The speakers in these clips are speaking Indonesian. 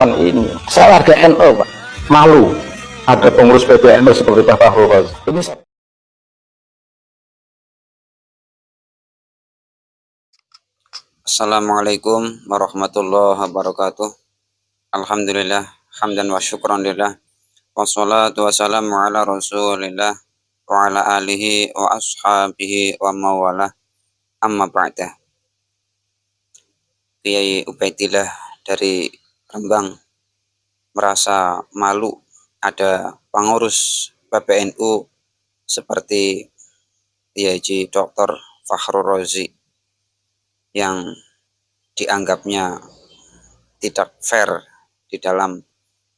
ini saya warga NU Pak, malu ada pengurus PBNU seperti Pak Fahru Razi. Ini Assalamualaikum warahmatullahi wabarakatuh. Alhamdulillah, hamdan wa syukran lillah, wassalatu wassalamu ala rasulillah wa ala alihi wa ashabihi wa mawalah, amma ba'dah. Kiai Ubaidillah dari Rembang merasa malu ada pengurus PBNU seperti Kiai Dr. Fahru Razi yang dianggapnya tidak fair di dalam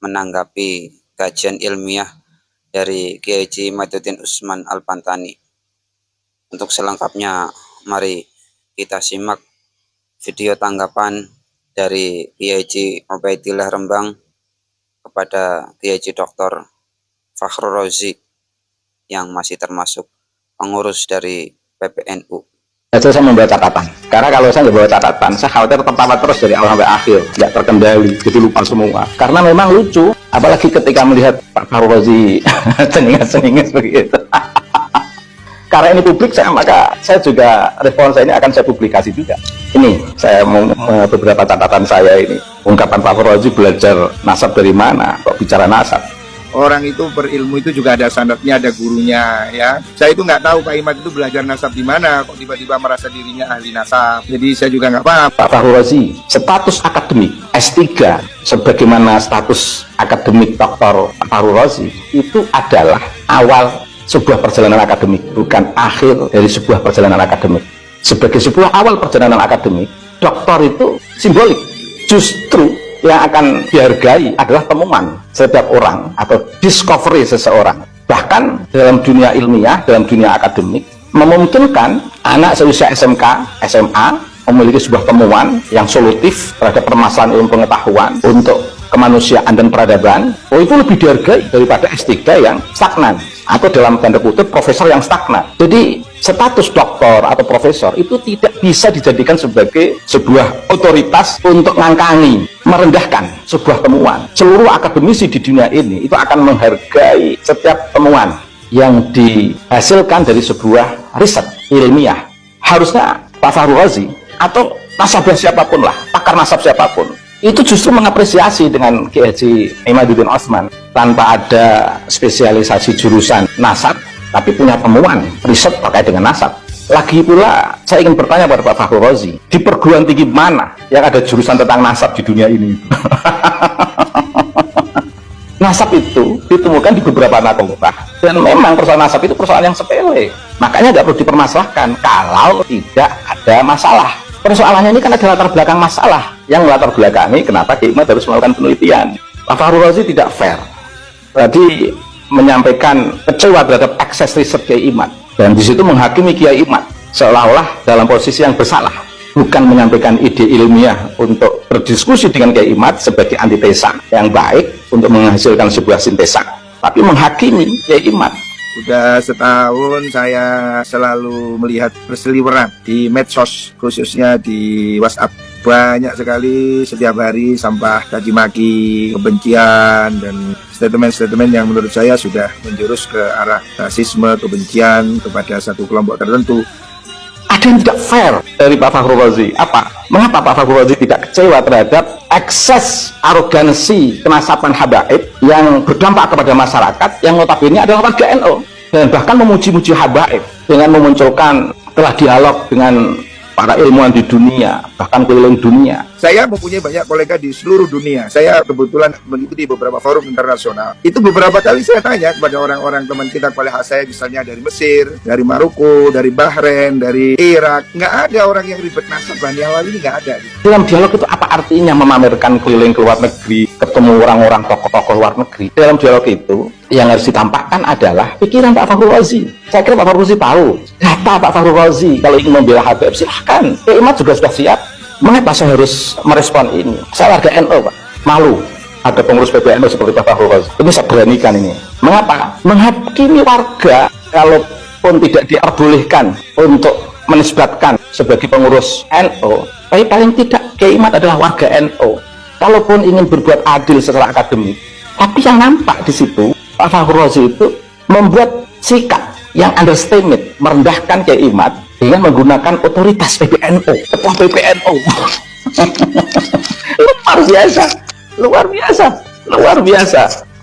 menanggapi kajian ilmiah dari Kiai Maiduddin Usman Al-Bantani. Untuk selengkapnya mari kita simak video tanggapan dari Kiai Ubaidillah Rembang kepada Kiai Dr. Fahru Razi yang masih termasuk pengurus dari PBNU. saya membawa catatan, karena kalau saya nggak bawa catatan saya khawatir tertawa terus dari awal sampai akhir, nggak terkendali, jadi lupa semua. Karena memang lucu, apalagi ketika melihat Pak Fahru Razi cenginges begitu. Karena ini publik, maka saya juga respon saya ini akan saya publikasi juga. Ini saya mau beberapa catatan saya ini. Ungkapan Pak Fahru Razi belajar nasab dari mana? Kok bicara nasab? Orang itu berilmu itu juga ada standarnya, ada gurunya, ya. Saya itu nggak tahu Pak Imad itu belajar nasab di mana, kok tiba-tiba merasa dirinya ahli nasab. Jadi saya juga nggak paham. Pak Fahru Razi, status akademik S3, sebagaimana status akademik Dr. Fahru Razi, itu adalah awal sebuah perjalanan akademik, bukan akhir dari sebuah perjalanan akademik. Sebagai sebuah awal perjalanan akademik, doktor itu simbolik. Justru yang akan dihargai adalah temuan setiap orang atau discovery seseorang. Bahkan dalam dunia ilmiah, dalam dunia akademik, memungkinkan anak seusia SMK, SMA memiliki sebuah temuan yang solutif terhadap permasalahan ilmu pengetahuan untuk kemanusiaan dan peradaban. Oh, itu lebih dihargai daripada S3 yang stagnan, atau dalam tanda kutip profesor yang stagnan. Jadi status doktor atau profesor itu tidak bisa dijadikan sebagai sebuah otoritas untuk ngangkangi, merendahkan sebuah temuan. Seluruh akademisi di dunia ini itu akan menghargai setiap temuan yang dihasilkan dari sebuah riset ilmiah. Harusnya Pak Fahru Razi atau nasabah siapapun lah, pakar nasab siapapun, itu justru mengapresiasi dengan Kiai Maiduddin Usman tanpa ada spesialisasi jurusan nasab, tapi punya temuan riset terkait dengan nasab. Lagi pula saya ingin bertanya pada Pak Fahru Razi, di perguruan tinggi mana yang ada jurusan tentang nasab di dunia ini? Nasab itu ditemukan di beberapa fakultas, dan memang persoalan nasab itu persoalan yang sepele, makanya nggak perlu dipermasalahkan kalau tidak ada masalah. Persoalannya ini kan ada latar belakang masalah yang melatar belakangi kenapa Kiai Imad harus melakukan penelitian. Pak Fahru Razi tidak fair. Tadi menyampaikan kecewa terhadap akses riset Kiai Imad, dan di situ menghakimi Kiai Imad seolah-olah dalam posisi yang bersalah, bukan menyampaikan ide ilmiah untuk berdiskusi dengan Kiai Imad sebagai antitesa yang baik untuk menghasilkan sebuah sintesa, tapi menghakimi Kiai Imad. Udah setahun saya selalu melihat berseliweran di medsos, khususnya di WhatsApp. Banyak sekali setiap hari sampah caci maki, kebencian, dan statement-statement yang menurut saya sudah menjurus ke arah rasisme, kebencian kepada satu kelompok tertentu. Ada yang tidak fair dari Pak Fahru Razi. Apa? Mengapa Pak Fahru Razi tidak kecewa terhadap ekses arogansi kenasaban habaib yang berdampak kepada masyarakat yang notabene adalah warga NU, dan bahkan memuji-muji habaib dengan memunculkan telah dialog dengan para ilmuwan di dunia, bahkan keliling dunia. Saya mempunyai banyak kolega di seluruh dunia. Saya kebetulan mengikuti beberapa forum internasional. Itu beberapa kali saya tanya kepada orang-orang teman kita, kolega saya misalnya dari Mesir, dari Maroko, dari Bahrain, dari Irak. Nggak ada orang yang ribet nasab Bani Awal ini, nggak ada. Dalam dialog itu apa artinya memamerkan keliling ke luar negeri, ketemu orang-orang tokoh-tokoh luar negeri? Dalam dialog itu yang harus ditampakkan adalah pikiran Pak Fahru Razi. Saya kira Pak Fahru Razi tahu data Pak Fahru Razi. Kalau ingin membela Habib silahkan. Kiai Imad juga sudah siap. Mengapa saya harus merespon ini? Saya warga NU Pak, malu ada pengurus PBNU seperti Pak Fahru Razi. Ini saya beranikan ini. Mengapa? Menghakimi warga kalaupun tidak diperbolehkan untuk menisbatkan sebagai pengurus NU, tapi paling tidak Kiai Imad adalah warga NU. kalaupun ingin berbuat adil secara akademik, tapi yang nampak di situ Pak Fakhrul Razi itu membuat sikap yang understatement, merendahkan Kiai Imad dengan menggunakan otoritas PBNU, ketua PBNU. Luar biasa, luar biasa, luar biasa.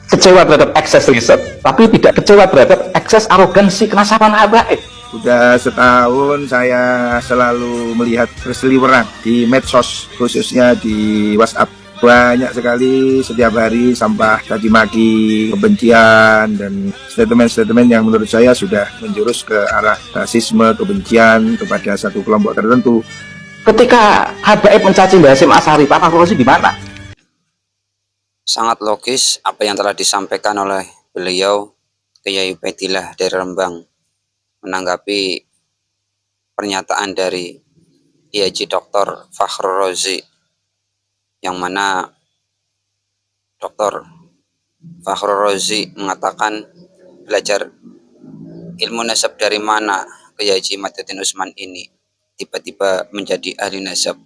Kecewa terhadap ekses riset, tapi tidak kecewa terhadap ekses arogansi kenasaban habaib. Sudah setahun saya selalu melihat berseliweran di medsos, khususnya di WhatsApp. Banyak sekali setiap hari sampah caci maki, kebencian, dan statement-statement yang menurut saya sudah menjurus ke arah rasisme, kebencian kepada satu kelompok tertentu. Ketika habaib mencaci Mbah Hasyim Asy'ari, Pak Fakhrul Razi gimana? Sangat logis apa yang telah disampaikan oleh beliau, Kiai Ubaidillah dari Rembang, menanggapi pernyataan dari Kiai Dr. Fakhrul Razi, yang mana Dr. Fakhrul Razi mengatakan belajar ilmu nasab dari mana Kiai Imaduddin Usman ini tiba-tiba menjadi ahli nasab.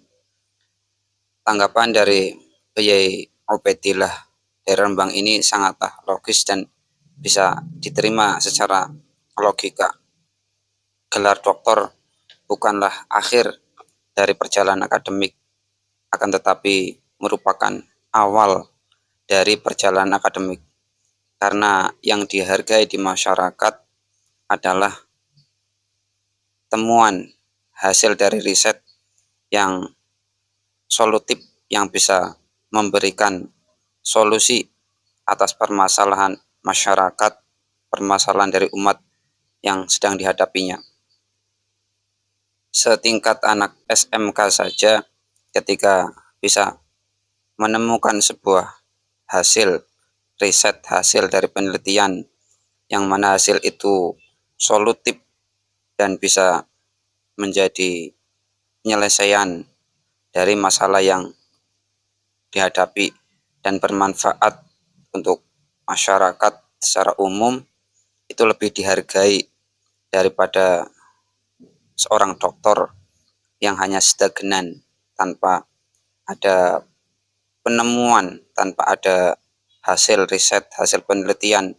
Tanggapan dari Kiai Ubaidillah dari Rembang ini sangatlah logis dan bisa diterima secara logika. Gelar doktor bukanlah akhir dari perjalanan akademik, akan tetapi merupakan awal dari perjalanan akademik, karena yang dihargai di masyarakat adalah temuan hasil dari riset yang solutif, yang bisa memberikan solusi atas permasalahan masyarakat, permasalahan dari umat yang sedang dihadapinya. Setingkat anak SMK saja, ketika bisa menemukan sebuah hasil riset, hasil dari penelitian, yang mana hasil itu solutif dan bisa menjadi penyelesaian dari masalah yang dihadapi dan bermanfaat untuk masyarakat secara umum, itu lebih dihargai daripada seorang doktor yang hanya stagnan tanpa ada penemuan, tanpa ada hasil riset, hasil penelitian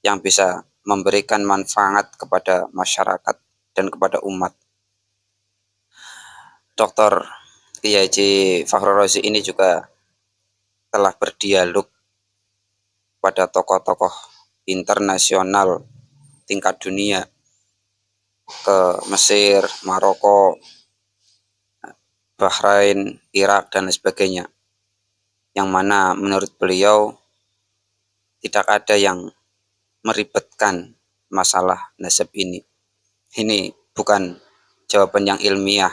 yang bisa memberikan manfaat kepada masyarakat dan kepada umat. Dr. Kiai Fakhrul Razi ini juga telah berdialog pada tokoh-tokoh internasional tingkat dunia, ke Mesir, Maroko, Bahrain, Irak, dan sebagainya, yang mana menurut beliau tidak ada yang meribetkan masalah nasab ini. Ini bukan jawaban yang ilmiah,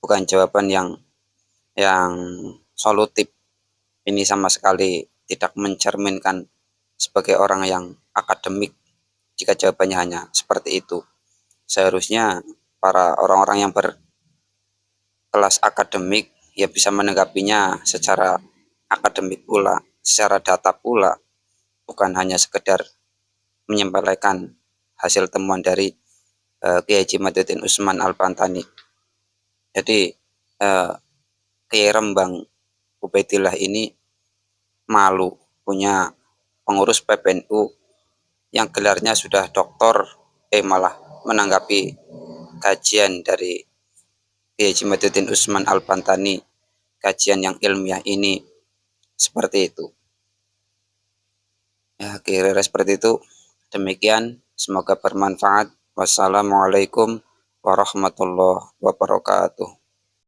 bukan jawaban yang solutif. Ini sama sekali tidak mencerminkan sebagai orang yang akademik jika jawabannya hanya seperti itu. Seharusnya para orang-orang yang berkelas akademik ya bisa menanggapinya secara akademik pula, secara data pula, bukan hanya sekedar menyampaikan hasil temuan dari Kiai Imaduddin Usman Al-Pantani. Jadi Kiai Rembang Ubaidillah ini malu punya pengurus PBNU yang gelarnya sudah doktor, malah menanggapi kajian dari Kiai Imaduddin Usman Al-Pantani, kajian yang ilmiah ini seperti itu. Ya, kira-kira seperti itu. Demikian, semoga bermanfaat. Wassalamualaikum warahmatullahi wabarakatuh.